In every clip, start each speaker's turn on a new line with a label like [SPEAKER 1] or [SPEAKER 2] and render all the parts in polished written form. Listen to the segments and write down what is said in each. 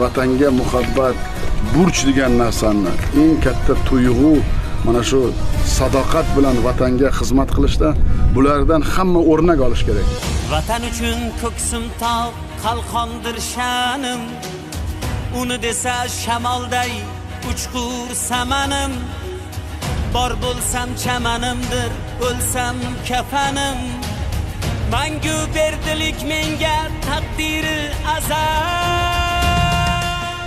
[SPEAKER 1] vatanga muhabbat, burch degan narsani, eng katta tuyg'u mana shu sadoqat bilan vatanga xizmat qilishda bulardan hamma o'rnak olish kerak.
[SPEAKER 2] Vatan uchun ko'ksim tog' qalqondir sha'nim, uni desa shamolday uchqur samanim, bor bo'lsam chamanimdir, o'lsam kafanim, mangu berdilik menga taqdiri azal.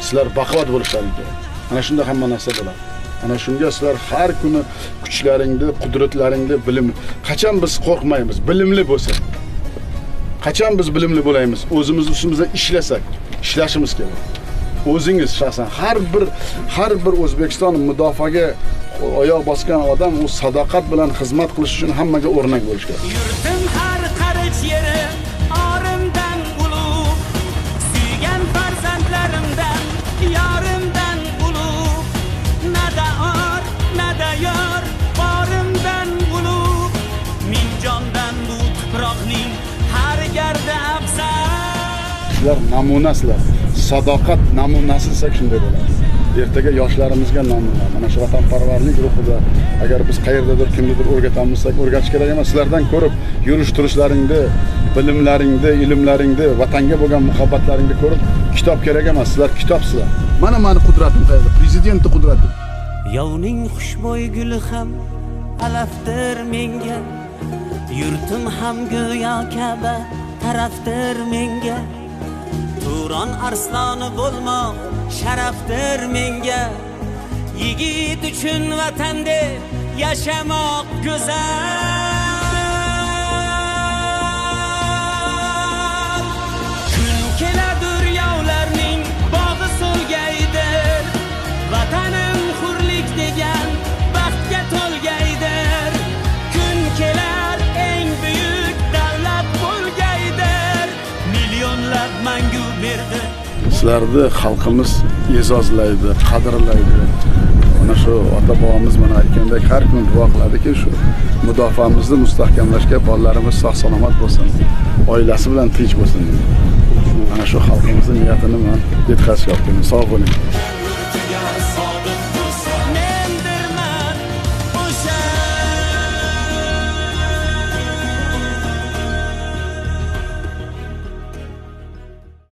[SPEAKER 1] Sizlar baquvvat bo'lishlaring kerak. Ana shunda hamma narsa bo'ladi. Ana shunga sizlar har kuni kuchlaringni, qudratlaringni bilim. Qachon biz qo'rqmaymiz, bilimli bo'lsak. Qachon biz bilimli bo'laymiz, o'zimiz ustimizda ishlasak, ishlashimiz kerak. O'zingiz shaxsan har bir O'zbekiston mudofaaga oyoq bosgan odam u sadoqat bilan xizmat qilish uchun hammaga o'rnak bo'lish kerak.
[SPEAKER 2] Yurtim har qarich yeri orimdan ulug', suygan farzandlarimdan yorimdan ulug', nada or nada yor borimdan ulug', ming jondan bu tuproqning har gardi afzal.
[SPEAKER 1] Sizlar namunasizlar, sadoqat namunasi desak shunday bo'ladi. Ertaga yoshlarimizga namuna. Mana shu vatanparvarlik ruhida agar biz qayerdadir kimnidir o'rgatamizsak, o'rgatish kerak emas. Sizlardan ko'rib yurish-turishlaringni, bilimlaringni, ilmlaringni, vatanga bo'lgan muhabbatlaringni ko'rib kitob kerak emas. Sizlar kitobsizlar. Mana meni qudratim qayerda? Prezidentning qudrati.
[SPEAKER 2] Yovning xushbo'y guli ham alafdir menga, yurtim ham go'yo Ka'ba tarafdir menga. Turon arsloni bo'lmoq sharafdir menga, yigit uchun vatanda yashamoq go'zal. Kun keladur yovlarning bog'i so'lgaydir, vatanim hurlik degan baxtga to'lgaydir. Kun kelar eng buyuk davlat bo'lgaydir, millionlab mangu berdi.
[SPEAKER 1] Sizlarni xalqimiz e'zozlaydi, qadrlaydi. Mana shu ota-bobomiz mana aytgandek har kun duo qiladiki, shu mudofaamizni mustahkamlashga bolalarimiz sog' salomat bo'lsin, oilasi bilan tinch bo'lsin. Mana shu xalqimizning niyatini men yetkazishga oldim. Sog' bo'ling.